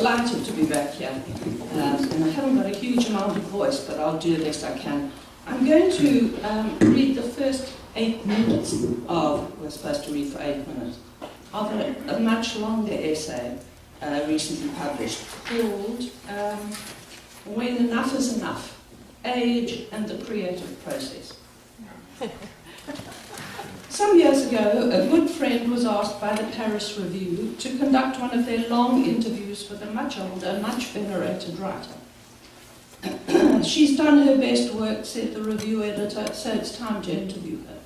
delighted to be back here. And I haven't got a huge amount of voice, but I'll do the best I can. I'm going to read the first 8 minutes of, we're supposed to read for 8 minutes, of a much longer essay recently published called When Enough is Enough, Age and the Creative Process. Some years ago, a good friend was asked by the Paris Review to conduct one of their long interviews with a much older, much venerated writer. She's done her best work, said the review editor, so it's time to interview her.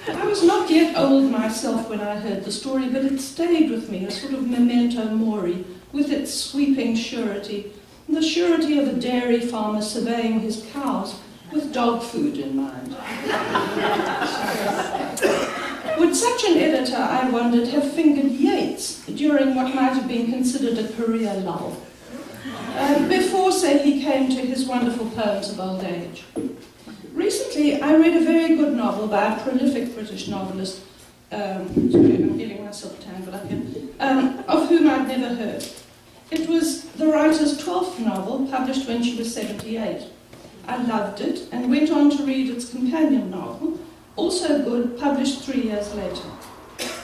I was not yet old myself when I heard the story, but it stayed with me, a sort of memento mori, with its sweeping surety, the surety of a dairy farmer surveying his cows with dog food in mind. Would such an editor, I wondered, have fingered Yeats during what might have been considered a career lull? Before, say, he came to his wonderful poems of old age. Recently, I read a very good novel by a prolific British novelist, sorry, I'm getting myself tangled up here, of whom I'd never heard. It was the writer's 12th novel, published when she was 78. I loved it and went on to read its companion novel, also good, published 3 years later.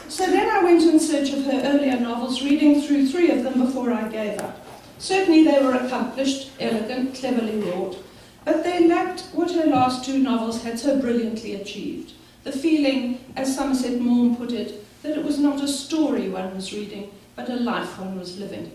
So then I went in search of her earlier novels, reading through 3 of them before I gave up. Certainly they were accomplished, elegant, cleverly wrought, but they lacked what her last 2 novels had so brilliantly achieved. The feeling, as Somerset Maugham put it, that it was not a story one was reading, but a life one was living.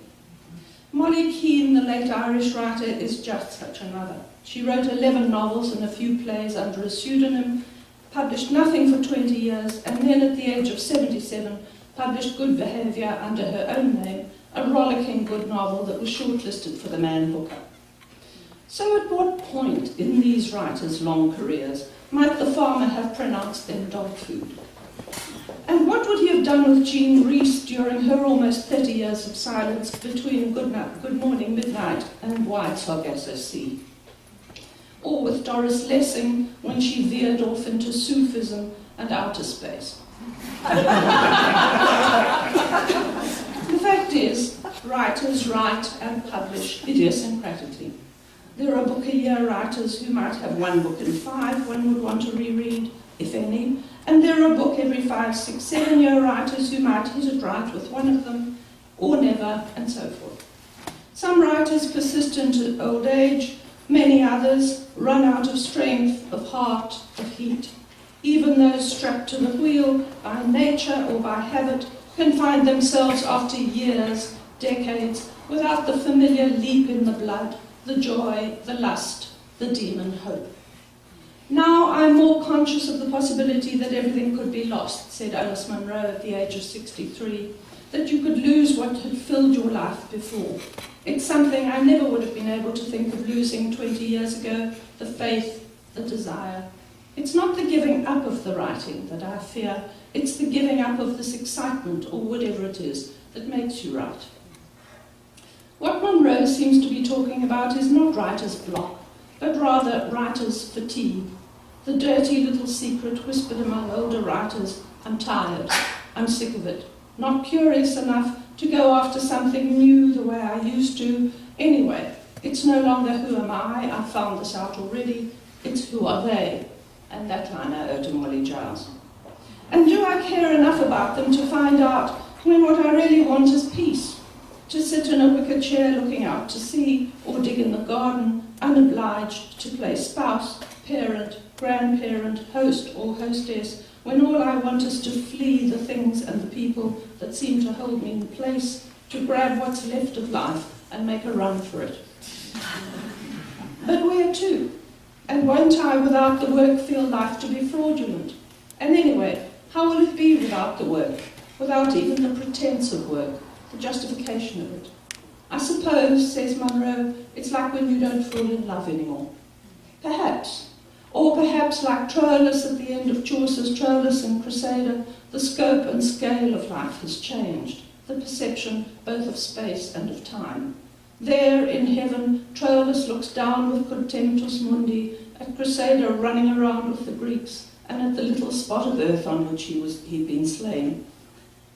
Molly Keane, the late Irish writer, is just such another. She wrote 11 novels and a few plays under a pseudonym, published nothing for 20 years, and then at the age of 77 published Good Behaviour under her own name, a rollicking good novel that was shortlisted for the Man Booker. So at what point in these writers' long careers might the farmer have pronounced them dog food? And what would he have done with Jean Rhys during her almost 30 years of silence between Good Morning Midnight and Wide Sargasso Sea? Or with Doris Lessing when she veered off into Sufism and outer space? The fact is, writers write and publish idiosyncratically. There are book-a-year writers who might have 1 book in 5 one would want to reread, if any, and there are book every 5, 6, 7-year writers who might hit it right with one of them, or never, and so forth. Some writers persist into old age, many others run out of strength, of heart, of heat. Even those strapped to the wheel by nature or by habit can find themselves after years, decades, without the familiar leap in the blood, the joy, the lust, the demon hope. Now I'm more conscious of the possibility that everything could be lost, said Alice Munro at the age of 63, that you could lose what had filled your life before. It's something I never would have been able to think of losing 20 years ago, the faith, the desire. It's not the giving up of the writing that I fear, it's the giving up of this excitement, or whatever it is, that makes you write. What Munro seems to be talking about is not writer's block, but rather writer's fatigue. The dirty little secret whispered among older writers, I'm tired, I'm sick of it, not curious enough to go after something new the way I used to. Anyway, it's no longer who am I found this out already, it's who are they, and that line I owe to Molly Giles. And do I care enough about them to find out when what I really want is peace? To sit in a wicker chair looking out to sea, or dig in the garden, unobliged to play spouse, parent, grandparent, host or hostess, when all I want is to flee the things and the people that seem to hold me in place, to grab what's left of life and make a run for it. But where to? And won't I, without the work, feel life to be fraudulent? And anyway, how will it be without the work, without even the pretense of work, the justification of it? I suppose, says Munro, it's like when you don't fall in love anymore. Perhaps. Or perhaps like Troilus at the end of Chaucer's Troilus and Crusader, the scope and scale of life has changed, the perception both of space and of time. There in heaven, Troilus looks down with contemptus mundi at Crusader running around with the Greeks and at the little spot of earth on which he'd been slain.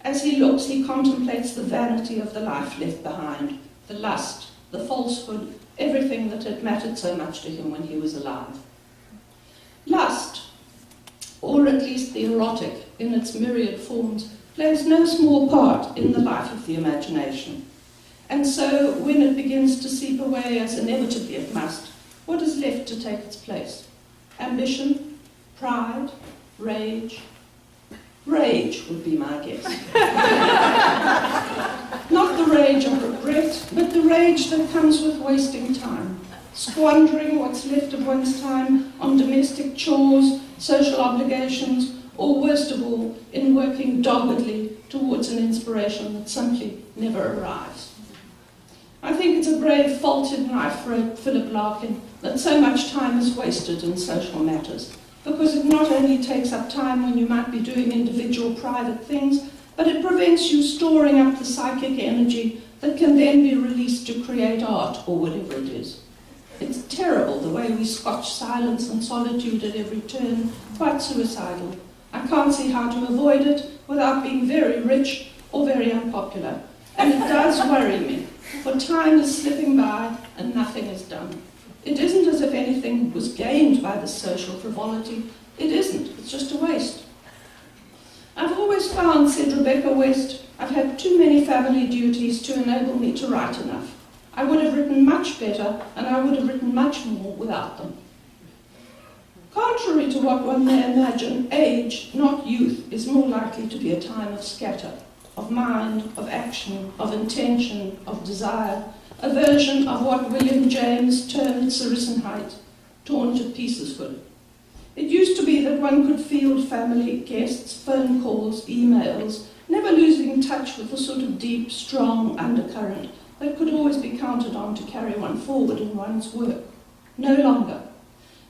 As he looks, he contemplates the vanity of the life left behind, the lust, the falsehood, everything that had mattered so much to him when he was alive. Lust, or at least the erotic in its myriad forms, plays no small part in the life of the imagination. And so, when it begins to seep away, as inevitably it must, what is left to take its place? Ambition, pride, rage. Rage would be my guess. Not the rage of regret, but the rage that comes with wasting time, squandering what's left of one's time on domestic chores, social obligations, or worst of all, in working doggedly towards an inspiration that simply never arrives. I think it's a brave fault in life, wrote Philip Larkin, that so much time is wasted in social matters, because it not only takes up time when you might be doing individual private things, but it prevents you storing up the psychic energy that can then be released to create art or whatever it is. It's terrible the way we scotch silence and solitude at every turn, quite suicidal. I can't see how to avoid it without being very rich or very unpopular. And it does worry me, for time is slipping by and nothing is done. It isn't as if anything was gained by this social frivolity. It isn't. It's just a waste. I've always found, said Rebecca West, I've had too many family duties to enable me to write enough. I would have written much better, and I would have written much more without them. Contrary to what one may imagine, age, not youth, is more likely to be a time of scatter, of mind, of action, of intention, of desire, a version of what William James termed Saracenheit, torn to pieces full. It used to be that one could field family, guests, phone calls, emails, never losing touch with the sort of deep, strong undercurrent that could always be counted on to carry one forward in one's work. No longer.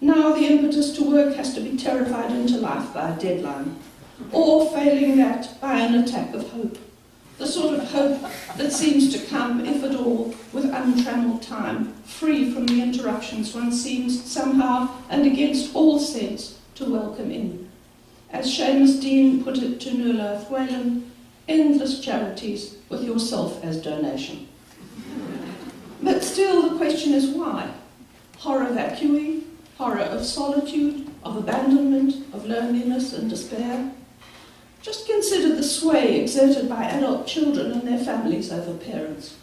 Now the impetus to work has to be terrified into life by a deadline, or, failing that, by an attack of hope. The sort of hope that seems to come, if at all, with untrammelled time, free from the interruptions one seems somehow and against all sense to welcome in. As Seamus Dean put it to Nuala Whalen, endless charities with yourself as donation. But still the question is why? Horror vacui, horror of solitude, of abandonment, of loneliness and despair. Just consider the sway exerted by adult children and their families over parents.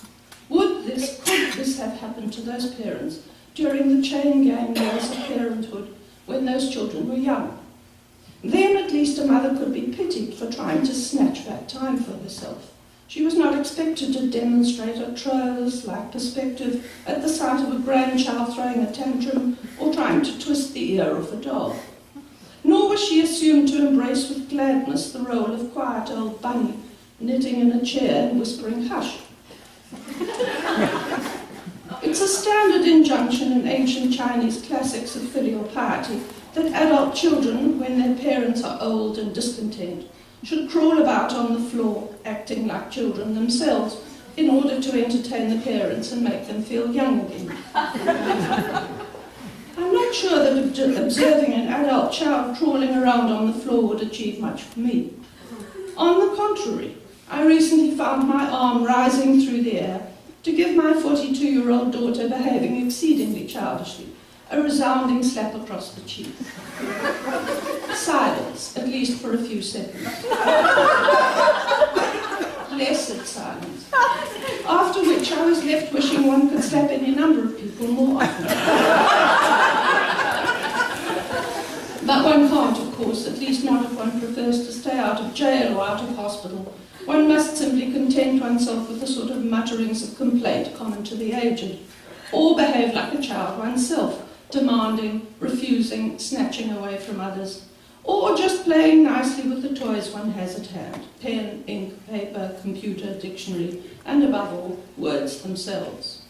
Could this have happened to those parents during the chain gang years of parenthood when those children were young? Then at least a mother could be pitied for trying to snatch back time for herself. She was not expected to demonstrate a trolls-like perspective at the sight of a grandchild throwing a tantrum or trying to twist the ear of a dog. Nor was she assumed to embrace with gladness the role of quiet old bunny, knitting in a chair and whispering hush. It's a standard injunction in ancient Chinese classics of filial piety that adult children, when their parents are old and discontent, should crawl about on the floor, acting like children themselves, in order to entertain the parents and make them feel young again. I'm not sure that observing an adult child crawling around on the floor would achieve much for me. On the contrary, I recently found my arm rising through the air to give my 42-year-old daughter, behaving exceedingly childishly, a resounding slap across the cheek. Silence, at least for a few seconds. Blessed silence. After which I was left wishing one could slap any number of people more often. But one can't, of course, at least not if one prefers to stay out of jail or out of hospital. One must simply content oneself with the sort of mutterings of complaint common to the aged, or behave like a child oneself, demanding, refusing, snatching away from others, or just playing nicely with the toys one has at hand, pen, ink, paper, computer, dictionary, and above all, words themselves.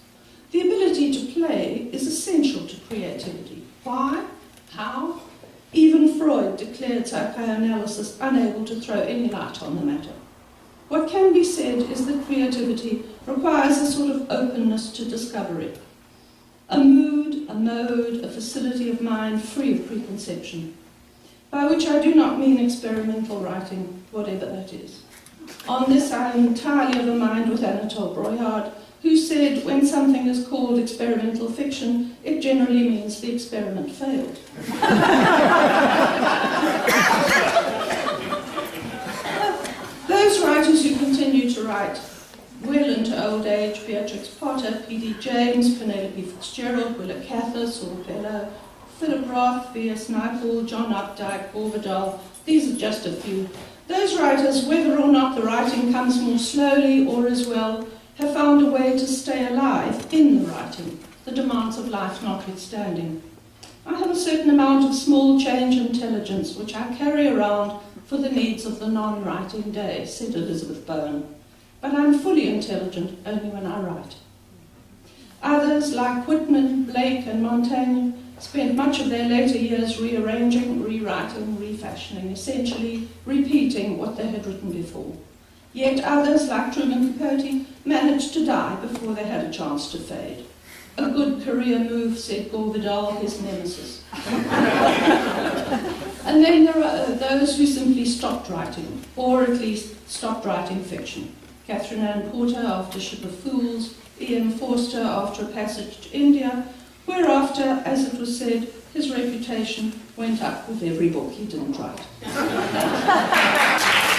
The ability to play is essential to creativity. Why? How? Even Freud declared psychoanalysis unable to throw any light on the matter. What can be said is that creativity requires a sort of openness to discovery. A mood, a mode, a facility of mind free of preconception, by which I do not mean experimental writing, whatever that is. On this, I am entirely of a mind with Anatole Broyard, who said when something is called experimental fiction, it generally means the experiment failed. Those writers who continue to write well into old age, Beatrix Potter, P.D. James, Penelope Fitzgerald, Willa Cather, Saul Bellow, Philip Roth, V.S. Naipaul, John Updike, Gore Vidal, these are just a few. Those writers, whether or not the writing comes more slowly or as well, have found a way to stay alive in the writing, the demands of life notwithstanding. I have a certain amount of small change intelligence which I carry around for the needs of the non-writing day, said Elizabeth Bowen. But I'm fully intelligent only when I write. Others, like Whitman, Blake and Montaigne, spent much of their later years rearranging, rewriting, refashioning, essentially repeating what they had written before. Yet others, like Truman Capote, managed to die before they had a chance to fade. A good career move, said Gore Vidal, his nemesis. And then there are those who simply stopped writing, or at least stopped writing fiction. Catherine Ann Porter after Ship of Fools, Ian Forster after A Passage to India, whereafter, as it was said, his reputation went up with every book he didn't write.